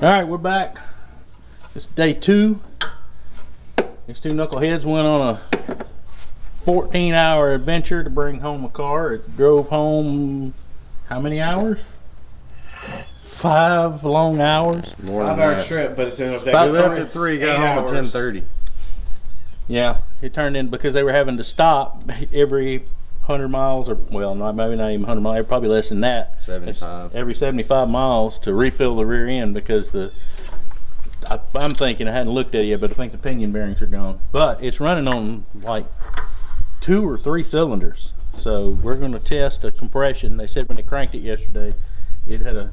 Alright, we're back. It's day 2. These two knuckleheads went on a 14-hour adventure to bring home a car. It drove home how many hours? 5 long hours. More than 5-hour that. trip, but it's going to take We left at 3, got home at 10:30. Yeah, it turned in because they were having to stop every 100 miles, or well, maybe not even 100 miles, probably less than that. 75. Every 75 miles to refill the rear end because I'm thinking, I hadn't looked at it yet, but I think the pinion bearings are gone. But it's running on like 2 or 3 cylinders. So we're going to test a compression. They said when they cranked it yesterday, it had a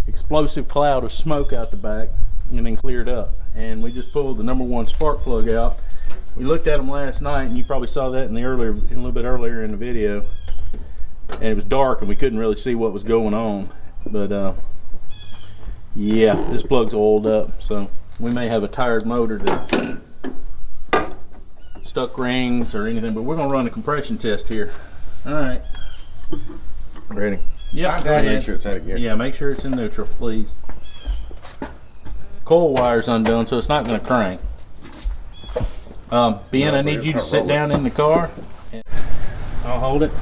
explosive cloud of smoke out the back and then cleared up. And we just pulled the #1 spark plug out. We looked at them last night, and you probably saw that in a little bit earlier in the video. And it was dark, and we couldn't really see what was going on. But yeah, this plug's oiled up, so we may have a tired motor that stuck rings or anything. But we're gonna run a compression test here. All right. Ready? Yeah. Go ahead. Make sure it's out of gear. Yeah, make sure it's in neutral, please. Coil wire's undone, so it's not gonna crank. Ben, I need you to sit down in the car. I'll hold it.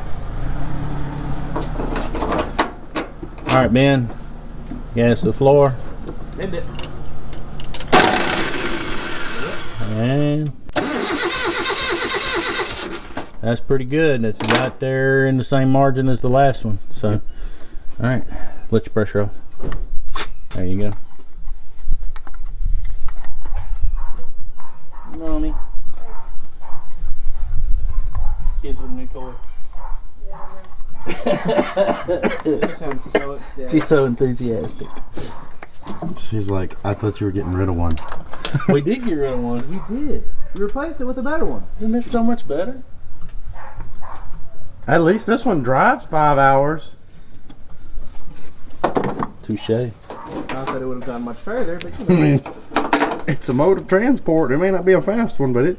All right, Ben. Gas to the floor. Send it. And that's pretty good. It's about there in the same margin as the last one. So, all right, let your pressure off. There you go. Mommy. Kids with a new toy. She's so enthusiastic. She's like, I thought you were getting rid of one. We did get rid of one. We did. We replaced it with a better one. Isn't this so much better? At least this one drives 5 hours. Touche. Not that it would have gone much further, but you I know. mean, it's a mode of transport. It may not be a fast one, but it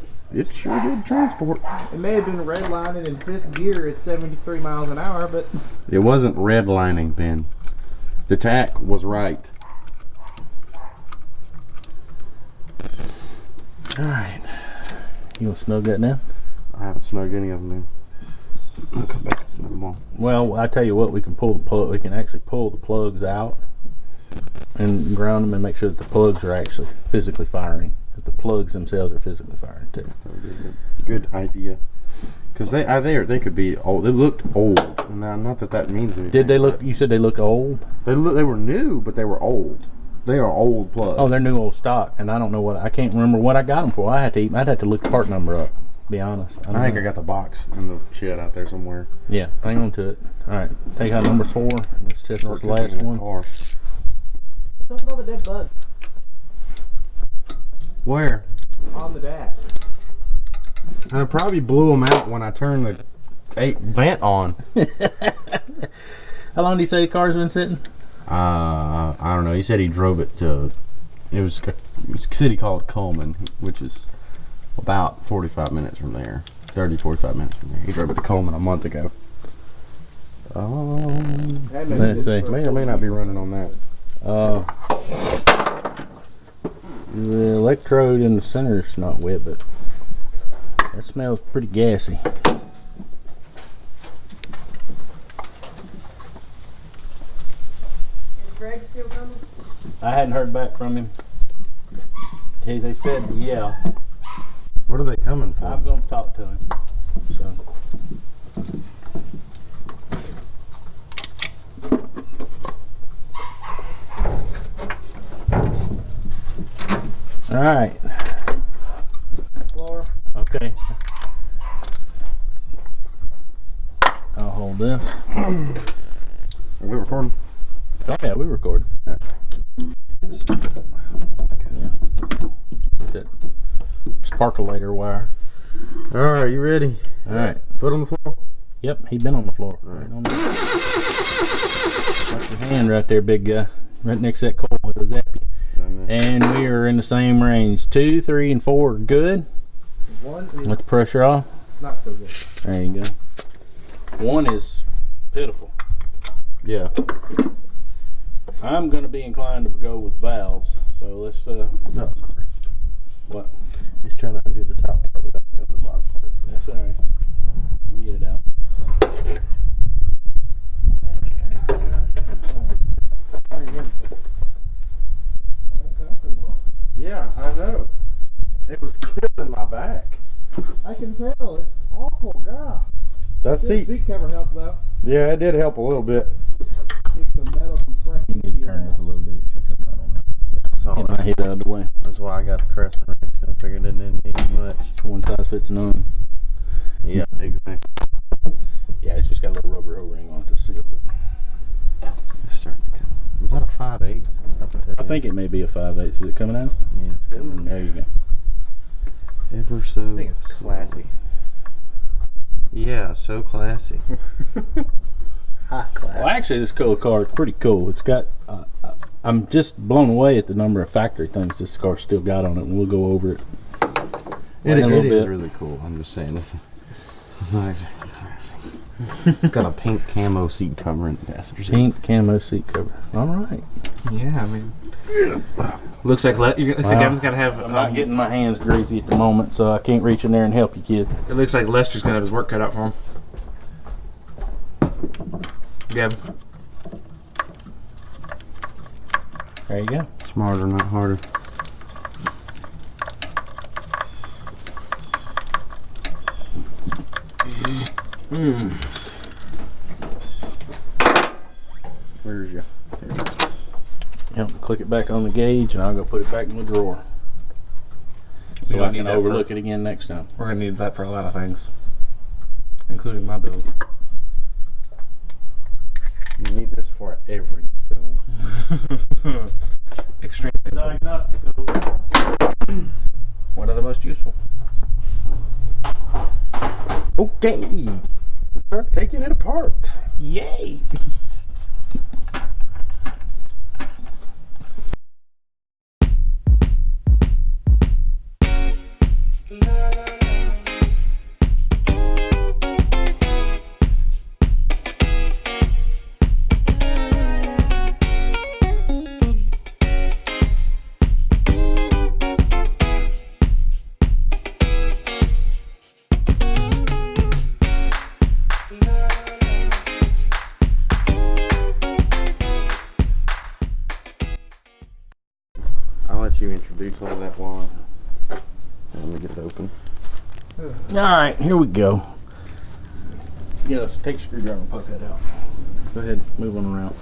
sure did transport. It may have been redlining in 5th gear at 73 miles an hour, but It wasn't redlining, Ben. The tack was right. All right. You want to snug that down? I haven't snugged any of them in. I'll come back and snug them all. Well, I tell you what, we can pull the plug. We can actually pull the plugs out and ground them and make sure that the plugs are actually physically firing. That the plugs themselves are physically firing too. That would be a good idea. Because they could be old. They looked old. Now, not that that means anything. Did they look? You said they looked old. They were new, but they were old. They are old plugs. Oh, they're new old stock, and I don't know what. I can't remember what I got them for. I'd have to look the part number up. Be honest. I think I got the box in the shed out there somewhere. Yeah, hang on to it. All right, take out number 4. Let's test this last one. what's up with all the dead bugs Where? on the dash? I probably blew them out when I turned the vent on. How long do you say the car's been sitting? I don't know. He said he drove it to. It was a city called Coleman, which is about 45 minutes from there. 45 minutes from there. He drove it to Coleman a month ago. Let's see. May or may not be running on that. The electrode in the center is not wet, but that smells pretty gassy. Is Greg still coming? I hadn't heard back from him. They said, yeah. What are they coming for? I'm going to talk to him. So. All right. Floor. Okay. I'll hold this. Are we recording? Oh yeah, we recording. Yeah. That sparkulator wire. All right, you ready? All right. Foot on the floor. Yep, he's been on the floor. All right. Right on the... That's your hand right there, big guy. Right next to that coil. It'll zap you. And we are in the same range. 2, 3, and 4 are good. 1 is Let the pressure off. not so good. There you go. 1 is pitiful. Yeah. I'm going to be inclined to go with valves. So let's, Oh, crap. what? Just trying to undo the top part without doing the bottom part. That's all right. You can get it out. Uncomfortable. Yeah, I know. It was killing my back. I can tell. It's awful. God. That The seat, seat cover helped though. yeah, it did help a little bit. Keep the metal from You breaking. need to turn this a little bit. It should come out on that. So Get my head out of the way. that's why I got the crescent wrench. I figured it didn't need much. One size fits none. Yeah, exactly. Yeah, it's just got a little rubber O-ring on it that seals it. It's starting to come. Is that a 5/8? I think it may be a 5/8. Is it coming out? Yeah, it's coming. There you go. Ever so. This thing is classy. Yeah, so classy. High class. Well, actually, this car is pretty cool. It's got. I'm just blown away at the number of factory things this car still got on it, and we'll go over it. It in a little is bit. really cool. I'm just saying. It's not exactly classy. It's got a pink camo seat cover in the passenger seat. Pink camo seat cover. All right. Yeah, I mean, looks like Kevin's gonna have. I'm not getting my hands greasy at the moment, so I can't reach in there and help you, kid. It looks like Lester's gonna have his work cut out for him. Gavin. There you go. Smarter, not harder. Where's your? Yep. Click it back on the gauge, and I'll go put it back in the drawer, so gonna I need can that overlook it again next time. We're gonna need that for a lot of things, including my build. You need this for every film. Extremely important. One of the most useful. Okay, let's start taking it apart. Yay! I'll let you introduce all that while let me get it open. All right, here we go. Yeah, take a screwdriver and poke that out. Go ahead, move on around.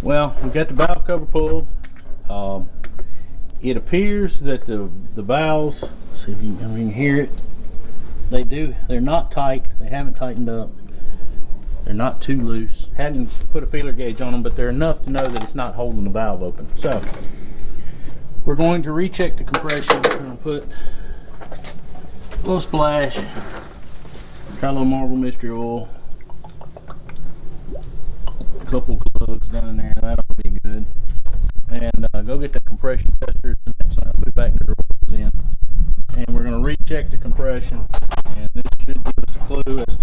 Well, we've got the valve cover pulled. It appears that the valves, let's see if you can hear it. They're not tight. They haven't tightened up. They're not too loose. Hadn't put a feeler gauge on them, but they're enough to know that it's not holding the valve open. So we're going to recheck the compression. We're going to put a little splash. Try a little Marble Mystery Oil. A couple plugs down in there. That'll be good. And go get the compression tester. Put it back in the drawers in. And we're going to recheck the compression. And this should give us a clue as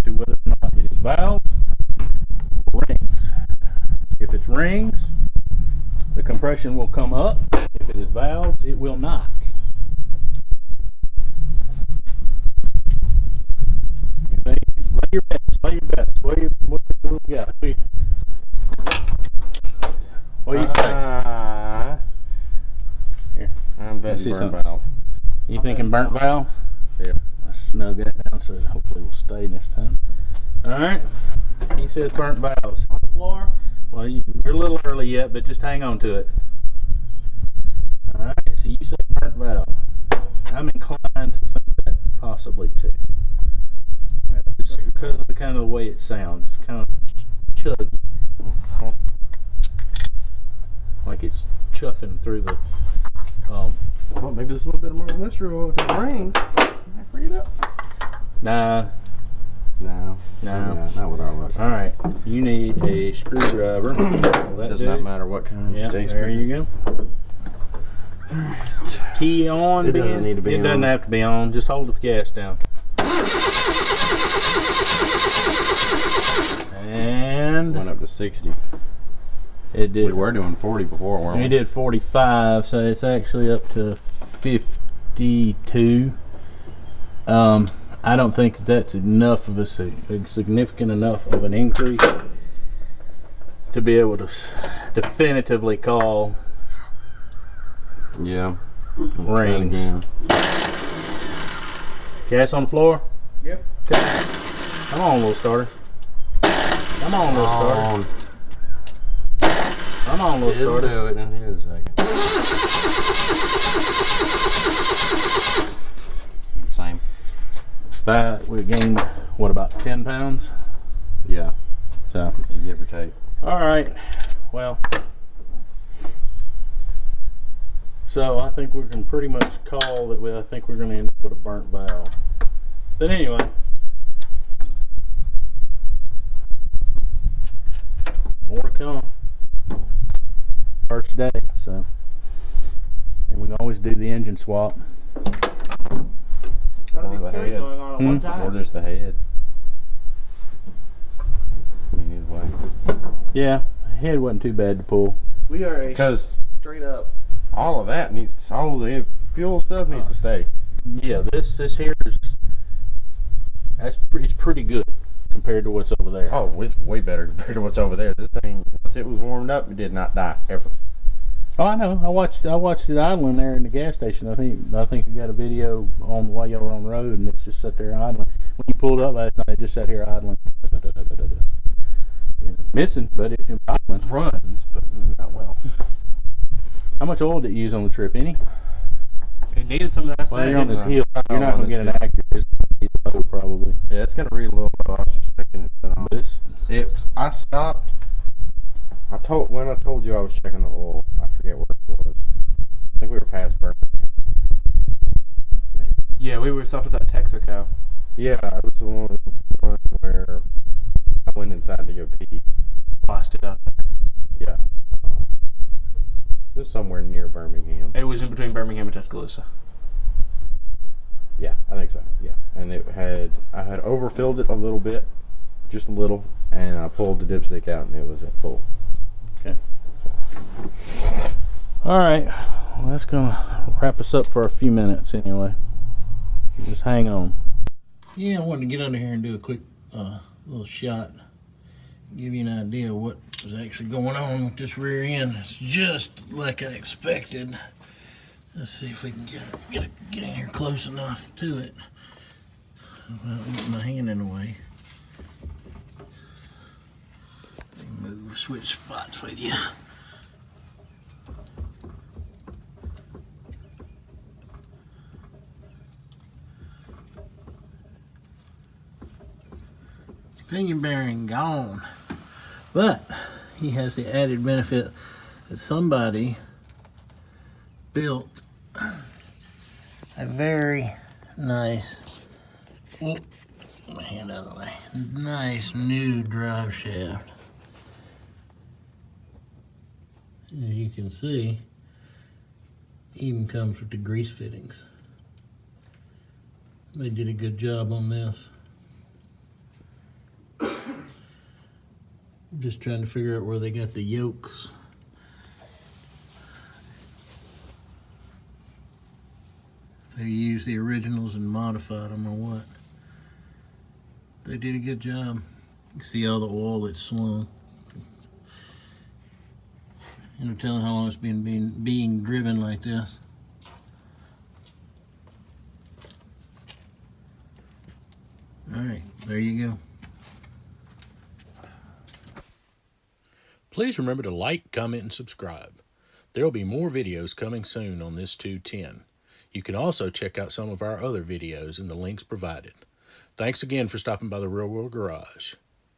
to whether or not it is valves or rings. If it's rings, the compression will come up. If it is valves, it will not. You think? Lay your bets. Lay your bets. What do we got? What do you say? Here. I'm betting see burn something. valve. You thinking burnt valve? Yeah. Let's snug that down so hopefully we'll stay this time. Alright. He says burnt valves. On the floor. Well, we're a little early yet, but just hang on to it. Alright, so you said burnt valve. I'm inclined to think that possibly too. Just because of the kind of the way it sounds. It's kind of chuggy. Like it's chuffing through the Well, maybe just a little bit of Marble Mystery Oil. If it rains, I free it up. nah. No. No. Not with our luck. Alright, you need a screwdriver. Will that Does do? not matter what kind. Yeah, Stay there you go. Key on. It doesn't need to be It doesn't on. have to be on. Just hold the gas down. And Went up to 60. it did. We were doing 40 before, weren't we? We did 45, so it's actually up to 52. I don't think that's enough of a significant enough of an increase to be able to definitively call Yeah. rings. Again. Gas on the floor? Yep. Okay. Come on, little starter. Come on, little starter. Come on, little It'll starter. do it in here a second. Same. But we gained, what, about 10 pounds? Yeah. So, Give or take. all right. Well, so I think we can pretty much call that I think we're going to end up with a burnt valve. But anyway, more to come. First day, so. And we can always do the engine swap. Gotta be Or the three head. going on at one time. Or just the head. I mean, either way. Yeah, head wasn't too bad to pull. We are a Because straight up. all of that needs to, all the fuel stuff needs to stay. Yeah, this here is it's pretty good compared to what's over there. Oh, it's way better compared to what's over there. This thing, once it was warmed up, it did not die ever. Oh, I know. I watched it idling there in the gas station. I think you got a video on while y'all were on the road, and it's just sat there idling. When you pulled up last night, it just sat here idling. You know, missing, but it idling. Runs, but not well. How much oil did you use on the trip? Any? It needed some of that. Well, you're on this Yeah. hill. So you're not gonna get an accurate. It's gonna be low probably. Yeah, it's gonna read a little low. I was just checking it. But it's I stopped. When I told you I was checking the oil, I forget where it was. I think we were past Birmingham. Maybe. Yeah, we were stopped at that Texaco. Yeah, it was the one where I went inside to go pee. Lost it out there. Yeah. It was somewhere near Birmingham. It was in between Birmingham and Tuscaloosa. Yeah, I think so. Yeah, and I had overfilled it a little bit, just a little, and I pulled the dipstick out, and it was at full. okay. All right. Well, that's gonna wrap us up for a few minutes anyway. Just hang on. Yeah, I wanted to get under here and do a quick little shot. Give you an idea of what is actually going on with this rear end. It's just like I expected. Let's see if we can get in here close enough to it without getting my hand in the way. Switch spots with you. Pinion bearing gone. But he has the added benefit that somebody built a very nice, oh, my hand out of the way, nice new drive shaft. As you can see, even comes with the grease fittings. They did a good job on this. I'm just trying to figure out where they got the yokes. If they used the originals and modified them or what. They did a good job. You can see all the oil that's swung. You know, telling how long it's been being driven like this. All right, there you go. Please remember to like, comment, and subscribe. There will be more videos coming soon on this 210. You can also check out some of our other videos in the links provided. Thanks again for stopping by the Real World Garage.